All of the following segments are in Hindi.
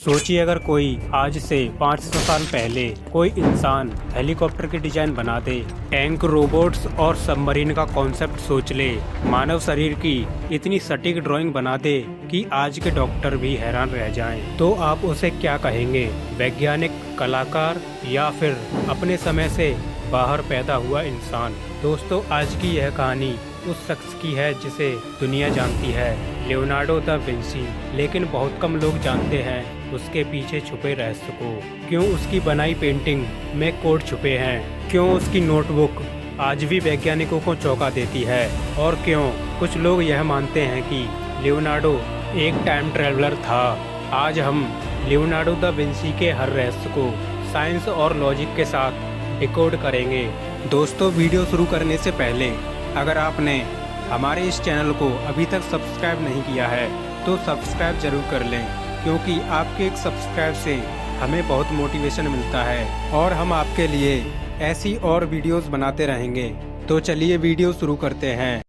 सोचिए अगर कोई आज से 500 साल पहले कोई इंसान हेलीकॉप्टर की डिजाइन बना दे, टैंक, रोबोट्स और सबमरीन का कॉन्सेप्ट सोच ले, मानव शरीर की इतनी सटीक ड्राइंग बना दे कि आज के डॉक्टर भी हैरान रह जाएं, तो आप उसे क्या कहेंगे? वैज्ञानिक, कलाकार या फिर अपने समय से बाहर पैदा हुआ इंसान? दोस्तों, आज की यह कहानी उस शख्स की है जिसे दुनिया जानती है, लियोनार्डो दा विंसी। लेकिन बहुत कम लोग जानते हैं उसके पीछे छुपे रहस्य को। क्यों उसकी बनाई पेंटिंग में कोड छुपे हैं? क्यों उसकी नोटबुक आज भी वैज्ञानिकों को चौंका देती है? और क्यों कुछ लोग यह मानते हैं कि लियोनार्डो एक टाइम ट्रैवलर था? आज हम लियोनार्डो दा विंसी के हर रहस्य को साइंस और लॉजिक के साथ डिकोड करेंगे। दोस्तों, वीडियो शुरू करने से पहले अगर आपने हमारे इस चैनल को अभी तक सब्सक्राइब नहीं किया है तो सब्सक्राइब जरूर कर लें, क्योंकि आपके एक सब्सक्राइब से हमें बहुत मोटिवेशन मिलता है और हम आपके लिए ऐसी और वीडियोस बनाते रहेंगे। तो चलिए वीडियो शुरू करते हैं।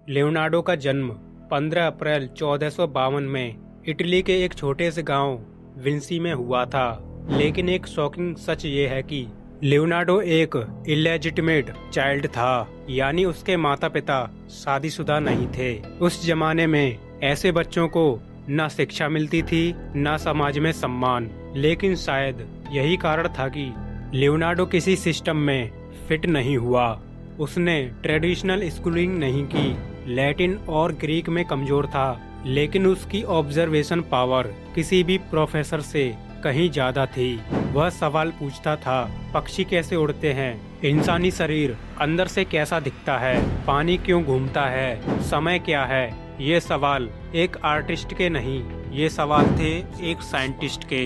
लियोनार्डो का जन्म 15 अप्रैल 1452 में इटली के एक छोटे से गांव विंसी में हुआ था। लेकिन एक शॉकिंग सच ये है कि लियोनार्डो एक इलेजिटिमेट चाइल्ड था, यानी उसके माता पिता शादीशुदा नहीं थे। उस जमाने में ऐसे बच्चों को न शिक्षा मिलती थी न समाज में सम्मान। लेकिन शायद यही कारण था कि लियोनार्डो किसी सिस्टम में फिट नहीं हुआ। उसने ट्रेडिशनल स्कूलिंग नहीं की, लैटिन और ग्रीक में कमजोर था, लेकिन उसकी ऑब्जर्वेशन पावर किसी भी प्रोफेसर से कहीं ज्यादा थी। वह सवाल पूछता था, पक्षी कैसे उड़ते हैं? इंसानी शरीर अंदर से कैसा दिखता है? पानी क्यों घूमता है? समय क्या है? ये सवाल एक आर्टिस्ट के नहीं, ये सवाल थे एक साइंटिस्ट के।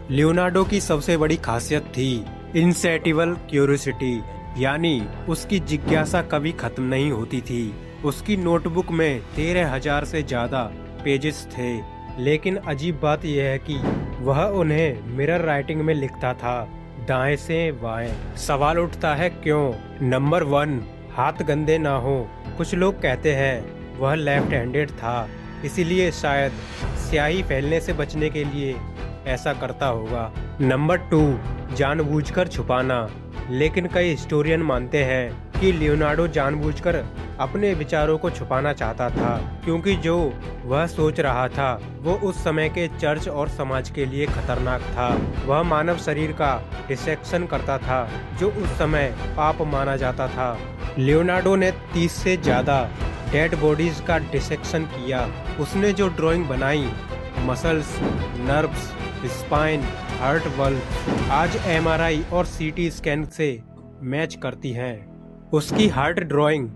लियोनार्डो की सबसे बड़ी खासियत थी इनसैटिएबल क्यूरियोसिटी, यानी उसकी जिज्ञासा कभी खत्म नहीं होती थी। उसकी नोटबुक में 13,000 से ज्यादा पेजेस थे, लेकिन अजीब बात यह है कि वह उन्हें मिरर राइटिंग में लिखता था, दाएं से बाएं। सवाल उठता है क्यों? नंबर 1, हाथ गंदे ना हो। कुछ लोग कहते हैं वह लेफ्ट हैंडेड था, इसीलिए शायद स्याही फैलने से बचने के लिए ऐसा करता होगा। नंबर 2, जानबूझकर छुपाना। लेकिन कई हिस्टोरियन मानते हैं कि लियोनार्डो जानबूझकर अपने विचारों को छुपाना चाहता था, क्योंकि जो वह सोच रहा था वो उस समय के चर्च और समाज के लिए खतरनाक था। वह मानव शरीर का डिसेक्शन करता था, जो उस समय पाप माना जाता था। लियोनार्डो ने 30 से ज्यादा डेड बॉडीज का डिसेक्शन किया। उसने जो ड्राइंग बनाई, muscles, nerves, spine, heart valve, आज MRI और CT स्कैन से मैच करती हैं। उसकी हार्ट ड्राइंग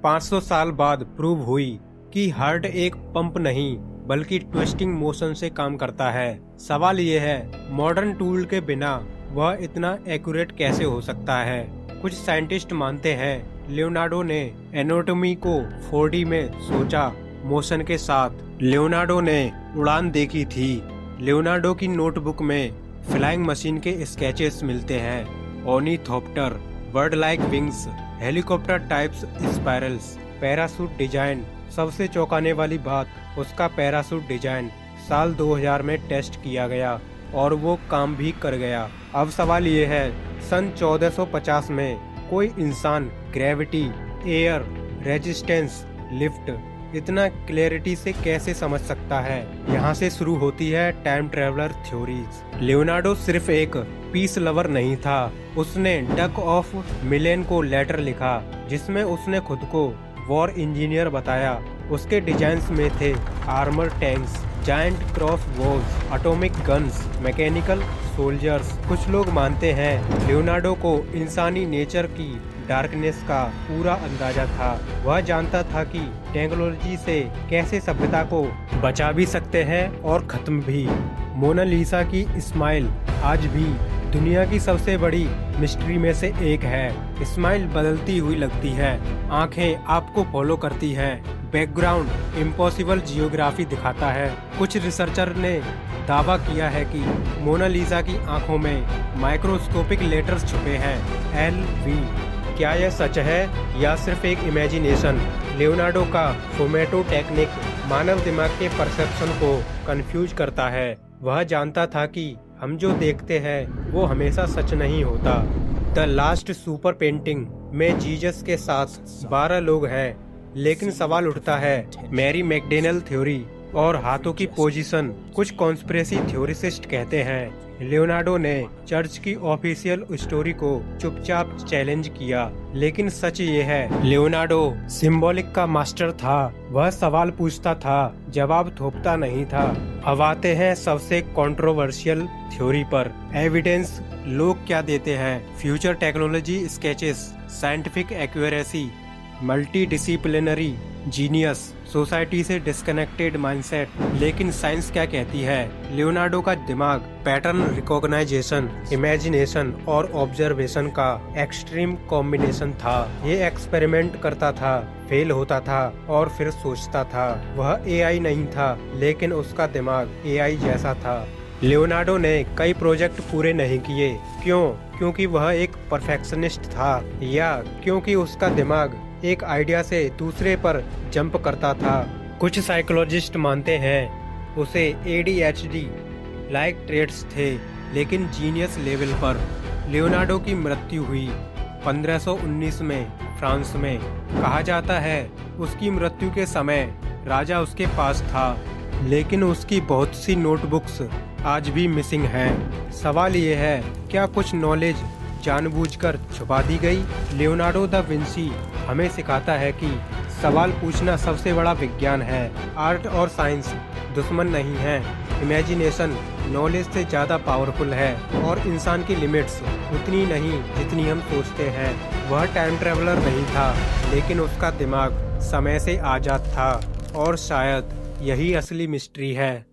500 साल बाद प्रूव हुई कि हार्ट एक पंप नहीं बल्कि ट्विस्टिंग मोशन से काम करता है। सवाल ये है, मॉडर्न टूल के बिना वह इतना एक्यूरेट कैसे हो सकता है? कुछ साइंटिस्ट मानते हैं लियोनार्डो ने एनाटॉमी को 4D में सोचा, मोशन के साथ। लियोनार्डो ने उड़ान देखी थी। लियोनार्डो की नोटबुक में फ्लाइंग मशीन के स्केचेस मिलते हैं, ornithopter, bird like wings, helicopter types spirals, parachute design. सबसे चौंकाने वाली बात, उसका पैराशूट डिजाइन साल 2000 में टेस्ट किया गया और वो काम भी कर गया। अब सवाल ये है, सन 1450 में कोई इंसान ग्रेविटी, एयर, रेजिस्टेंस, लिफ्ट इतना क्लैरिटी से कैसे समझ सकता है? यहाँ से शुरू होती है टाइम ट्रेवलर थ्योरीज। लियोनार्डो सिर्फ एक पीस लवर नहीं था, उसने डक ऑफ मिलेन को लेटर लिखा, जिसमें उसने खुद को वॉर इंजीनियर बताया। उसके डिजाइन्स में थे armour tanks, giant crossbows, atomic guns, mechanical soldiers. कुछ लोग मानते हैं लियोनार्डो को इंसानी नेचर की डार्कनेस का पूरा अंदाजा था। वह जानता था कि टेक्नोलॉजी से कैसे सभ्यता को बचा भी सकते हैं और खत्म भी। मोनालिसा की स्माइल आज भी दुनिया की सबसे बड़ी मिस्ट्री में से एक है। स्माइल बदलती हुई लगती है, आंखें आपको फॉलो करती हैं, बैकग्राउंड इम्पॉसिबल जियोग्राफी दिखाता है। कुछ रिसर्चर ने दावा किया है कि मोनालिसा की आंखों में माइक्रोस्कोपिक लेटर्स छुपे हैं, LV। क्या यह सच है या सिर्फ एक इमेजिनेशन? लियोनार्डो का फोमेटो टेक्निक मानव दिमाग के परसेप्शन को कंफ्यूज करता है। वह जानता था कि हम जो देखते हैं वो हमेशा सच नहीं होता। द लास्ट सुपर पेंटिंग में जीसस के साथ 12 लोग हैं, लेकिन सवाल उठता है मैरी मैकडेनल थ्योरी और हाथों की पोजीशन। कुछ कॉन्स्पिरेसी थ्योरिस्ट कहते हैं लियोनार्डो ने चर्च की ऑफिशियल स्टोरी को चुपचाप चैलेंज किया, लेकिन सच ये है लियोनार्डो सिंबॉलिक का मास्टर था। वह सवाल पूछता था, जवाब थोपता नहीं था। अब आते हैं सबसे कंट्रोवर्शियल थ्योरी पर। एविडेंस लोग क्या देते हैं? Future technology sketches, scientific accuracy, multi disciplinary genius, society से डिस्कनेक्टेड माइंडसेट। लेकिन साइंस क्या कहती है? लियोनार्डो का दिमाग पैटर्न रिकॉग्नाइजेशन, इमेजिनेशन और ऑब्जर्वेशन का एक्सट्रीम कॉम्बिनेशन था। ये एक्सपेरिमेंट करता था, फेल होता था और फिर सोचता था। वह AI नहीं था, लेकिन उसका दिमाग AI जैसा था। लियोनार्डो ने कई प्रोजेक्ट पूरे नहीं किए। क्यों? क्योंकि वह एक परफेक्शनिस्ट था, या क्योंकि उसका दिमाग एक आइडिया से दूसरे पर जंप करता था। कुछ साइकोलॉजिस्ट मानते हैं उसे ADHD लाइक ट्रेट्स थे, लेकिन जीनियस लेवल पर। लियोनार्डो की मृत्यु हुई 1519 में फ्रांस में। कहा जाता है उसकी मृत्यु के समय राजा उसके पास था, लेकिन उसकी बहुत सी नोटबुक्स आज भी मिसिंग हैं। सवाल ये है, क्या कुछ नॉलेज जानबूझकर छुपा दी गई? लियोनार्डो दा विंसी हमें सिखाता है कि सवाल पूछना सबसे बड़ा विज्ञान है। आर्ट और साइंस दुश्मन नहीं है। इमेजिनेशन नॉलेज से ज़्यादा पावरफुल है, और इंसान की लिमिट्स उतनी नहीं जितनी हम सोचते हैं। वह टाइम ट्रेवलर नहीं था, लेकिन उसका दिमाग समय से आज़ाद था, और शायद यही असली मिस्ट्री है।